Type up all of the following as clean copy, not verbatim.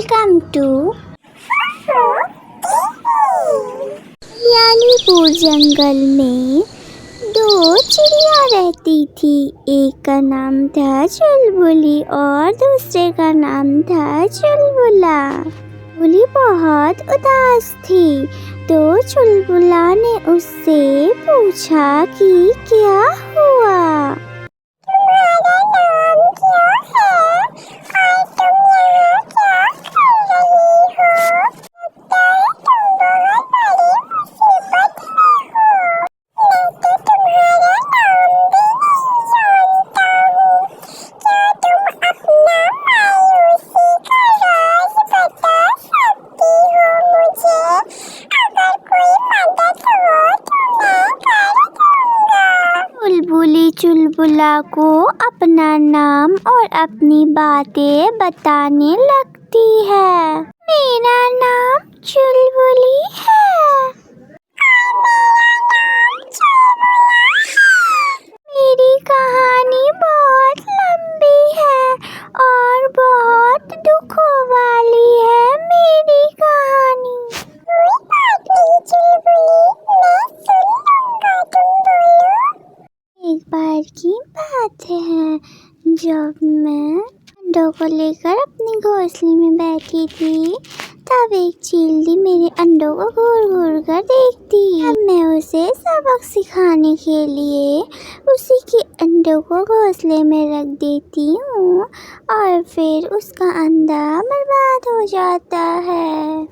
Welcome to यानीपुर जंगल में दो चिड़िया रहती थी। एक का नाम था चुलबुली और दूसरे का नाम था चुलबुला। चुलबुली बहुत उदास थी तो चुलबुला ने उससे पूछा कि क्या हुआ। तुम्हारा नाम क्या है और तुम यहाँ क्या कर रही हो? लगता है तुम बहुत बड़ी मुसीबत में हो। मैं तो तुम्हारा नाम भी नहीं जानता हूँ। क्या तुम अपना मायूसी का राज बता सकती हो मुझे? अगर कोई मदद हो तो मैं कर दूँगा। चुलबुली चुलबुला को अपना नाम और अपनी बातें बताने लगती है। मेरा नाम चुलबुली है। मेरी कहानी बहुत लंबी है और बहुत दुखों वाली है मेरी कहानी। कोई बात नहीं चुलबुली, मैं सुन लूँगा, तुम बोलो। एक बार की बात है जब मैं अंडों को लेकर अपने घोंसले में बैठी थी, तब एक चील मेरे अंडों को घूर घूर कर देखती। अब मैं उसे सबक सिखाने के लिए उसी के अंडों को घोंसले में रख देती हूँ और फिर उसका अंडा बर्बाद हो जाता है।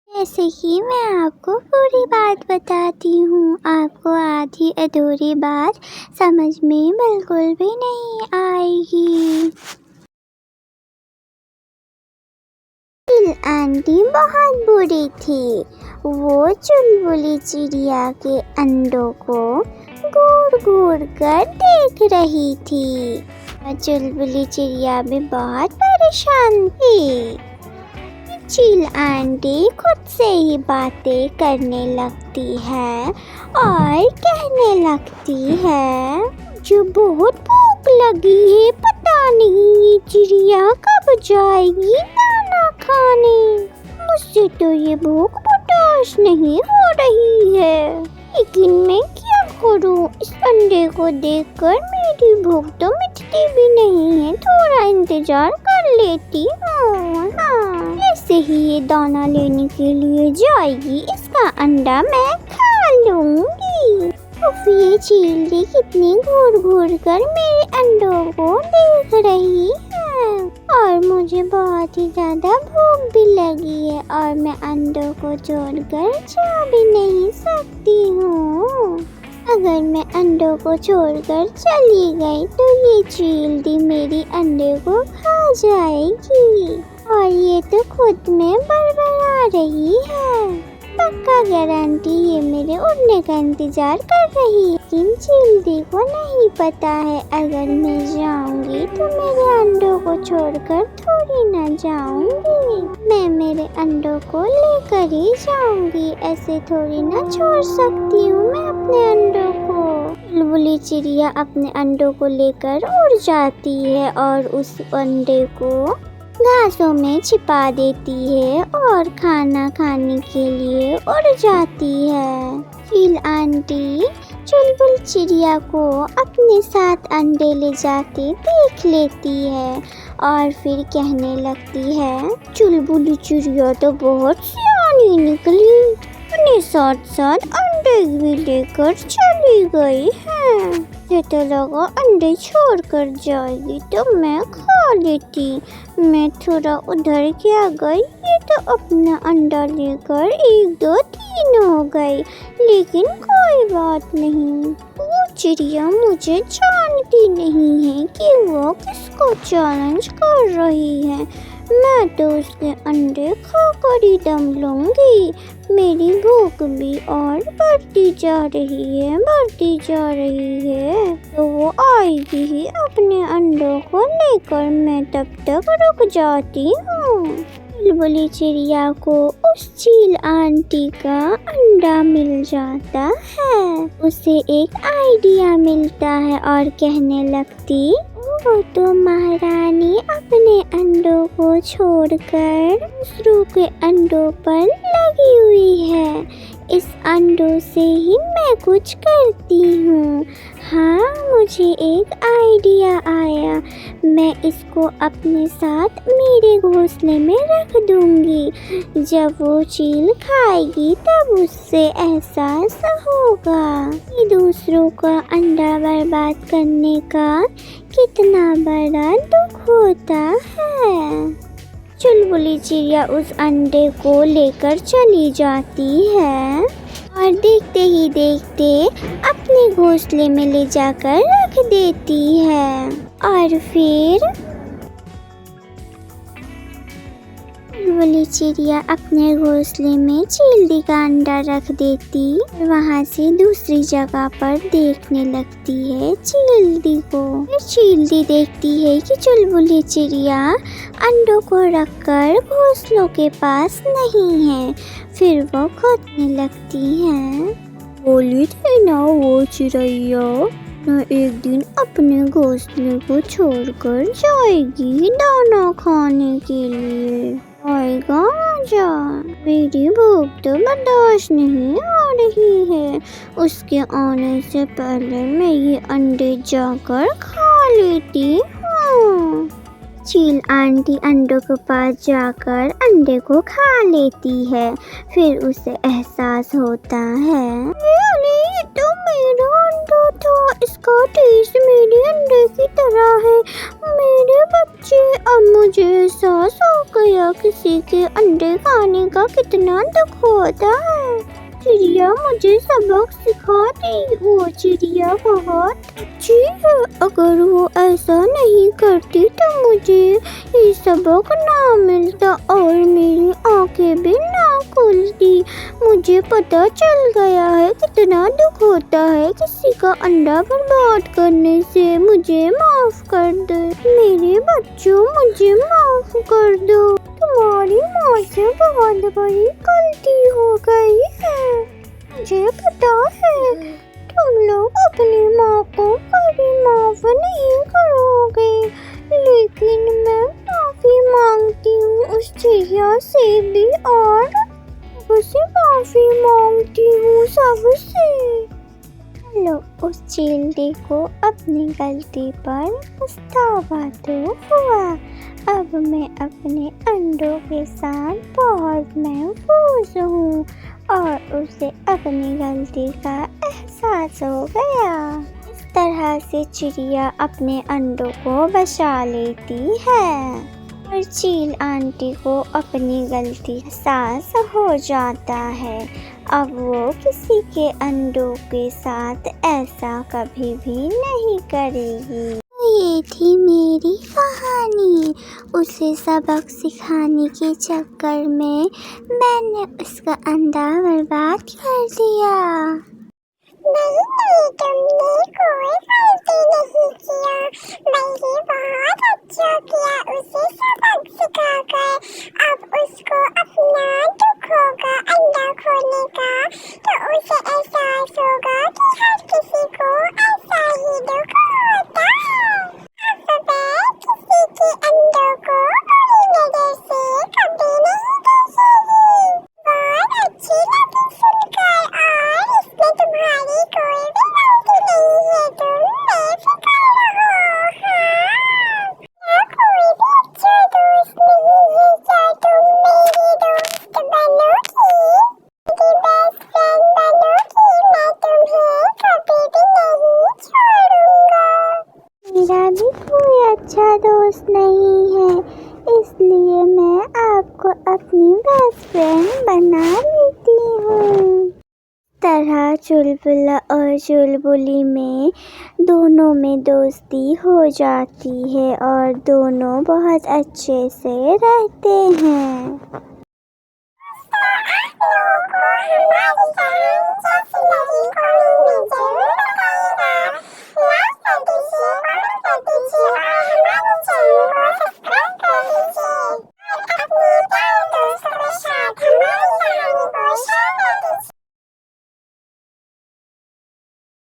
जैसे कि मैं आपको पूरी बात बताती हूँ, आपको आधी अधूरी बात समझ में बिल्कुल भी नहीं आएगी। चील आंटी बहुत बुरी थी। वो चुलबुली चिड़िया के अंडों को घूर घूर कर देख रही थी और चुलबुली चिड़िया भी बहुत परेशान थी। चील आंटी खुद से ही बातें करने लगती है और कहने लगती है, जो बहुत भूख लगी है, पता नहीं ये चिड़िया कब जाएगी दाना खाने। मुझसे तो ये भूख बर्दाश्त नहीं हो रही है, लेकिन मैं क्या करूं? इस अंडे को देखकर मेरी भूख तो मिटती भी नहीं है। थोड़ा इंतजार कर लेती हूँ। हाँ, ऐसे ही ये दाना लेने के लिए जाएगी, इसका अंडा मैं खा लूंगी। उफ, ये चील कितनी घूर घूर कर मेरे अंडों को देख रही है और मुझे बहुत ही ज्यादा भूख भी लगी है और मैं अंडों को छोड़कर जा भी नहीं सकती हूँ। अगर मैं अंडों को छोड़कर चली गई तो ये चील मेरी अंडे को खा जाएगी और ये तो खुद में बड़बड़ा रही है। पक्का गारंटी ये मेरे उड़ने का इंतजार कर रही है। लेकिन चील को नहीं पता है, अगर मैं जाऊंगी तो मेरे अंडों को छोड़कर थोड़ी ना जाऊंगी। मैं मेरे अंडों को लेकर ही जाऊंगी, ऐसे थोड़ी ना छोड़ सकती हूँ मैं अपने अंडों को। चुलबुली चिड़िया अपने अंडों को लेकर उड़ जाती है और उस अंडे को घासों में छिपा देती है और खाना खाने के लिए उड़ जाती है। चील आंटी चुलबुल चिड़िया को अपने साथ अंडे ले जाते देख लेती है और फिर कहने लगती है, चुलबुली चिड़िया तो बहुत सियानी निकली, अपने साथ साथ अंडे भी लेकर चली गई है। मुझे तो लगा अंडे छोड़ कर जाएगी तो मैं खा लेती। मैं थोड़ा उधर क्या गई, ये तो अपना अंडा लेकर 1 2 3 हो गई, लेकिन कोई बात नहीं। वो चिड़िया मुझे जानती नहीं है कि वो किसको चैलेंज कर रही है। मैं तो उसके अंडे खाकर ही दम लूंगी। मेरी भूख भी और बढ़ती जा रही है, तो वो आएगी ही अपने अंडों को लेकर। मैं तब तक रुक जाती हूँ। चुलबुली चिड़िया को उस चील आंटी का अंडा मिल जाता है। उसे एक आइडिया मिलता है और कहने लगती, वो तो महारानी अपने अंडों को छोड़कर दूसरों के अंडों पर लगी हुई है। इस अंडों से ही मैं कुछ करती हूँ। हाँ, मुझे एक आइडिया आया। मैं इसको अपने साथ मेरे घोंसले में रख दूँगी। जब वो चील खाएगी तब उससे एहसास होगा कि दूसरों का अंडा बर्बाद करने का कितना बड़ा दुख होता है। चुलबुली चिड़िया उस अंडे को लेकर चली जाती है और देखते ही देखते अपने घोंसले में ले जाकर रख देती है। और फिर चुलबुली चिड़िया अपने घोंसले में चील्दी का अंडा रख देती, वहाँ से दूसरी जगह पर देखने लगती है चील्दी को। फिर चील्दी देखती है कि चुलबुली चिड़िया अंडों को रखकर घोंसलों के पास नहीं है। फिर वो खोदने लगती है। बोली थी ना वो चिड़ैया न एक दिन अपने घोंसले को छोड़कर जाएगी दाना खाने के लिए। आएगा मजा। मेरी भूख तो बर्दाश्त नहीं आ रही है। उसके आने से पहले मैं ये अंडे जाकर खा लेती हूँ। चील आंटी अंडों के पास जाकर अंडे को खा लेती है। फिर उसे एहसास होता है, अरे ये तो मेरा अंडा था। इसका टेस्ट मेरे अंडे की तरह है। मेरे बच्चे, अब मुझे एहसास हो गया किसी के अंडे खाने का कितना दुख होता है। चिड़िया मुझे सबक सिखाती। वो चिड़िया बहुत अच्छी है। अगर वो ऐसा नहीं करती तो मुझे ये सबक ना मिलता और मेरी आंखें भी ना खुलती। मुझे पता चल गया है कितना दुख होता है किसी का अंडा बर्बाद करने से। मुझे माफ कर दो मेरे बच्चों, मुझे माफ कर दो। तुम्हारी माँ से बहुत बड़ी गलती हो गई है। मुझे पता है तुम लोग अपनी माँ को कभी माफ नहीं करोगे, लेकिन मैं माफी मांगती हूँ उस चिड़िया से भी और सबसे माफी मांगती हूँ सबसे। लो, उस चील्दी को अपनी गलती पर पछतावा तो हुआ। अब मैं अपने अंडों के साथ बहुत महफूज हूँ और उसे अपनी गलती का एहसास हो गया। इस तरह से चिड़िया अपने अंडों को बचा लेती है और चील आंटी को अपनी गलती एहसास हो जाता है। अब वो किसी के अंडों के साथ ऐसा कभी भी नहीं करेगी। ये थी मेरी कहानी। उसे सबक सिखाने के चक्कर में मैंने उसका अंडा बर्बाद कर दिया। नहीं, तुमने कोई गलती नहीं किया, बल्कि बहुत अच्छा किया उसे सबक सिखाकर। अब उसको अपना दुख होगा अंडा खोने का, तो उसे एहसास होगा कि हर किसी को ऐसा ही दुख होता है। अब मैं किसी के अंडों को बुरी नजर से कभी नहीं देखूंगी। बहुत अच्छी लगी सुनकर, और इसमें तुम्हारी कोई भी गलती नहीं है। तुम बेफिक्र रहो। हाँ, क्या कोई भी अच्छा दोस्त नहीं है? क्या तुम मेरी दोस्त बनोगी? मेरी बेस्ट फ्रेंड बनोगी? मैं तुम्हें कभी भी नहीं छोड़ूंगा। मेरा भी कोई अच्छा दोस्त नहीं है, इसलिए मैं आपको अपनी बेस्ट फ्रेंड बना लेती हूँ। तरह चुलबुला और चुलबुली में दोनों में दोस्ती हो जाती है और दोनों बहुत अच्छे से रहते हैं। आप लोगों को हमारी कहानी कैसी लगी कमेंट में जरूर बताइए।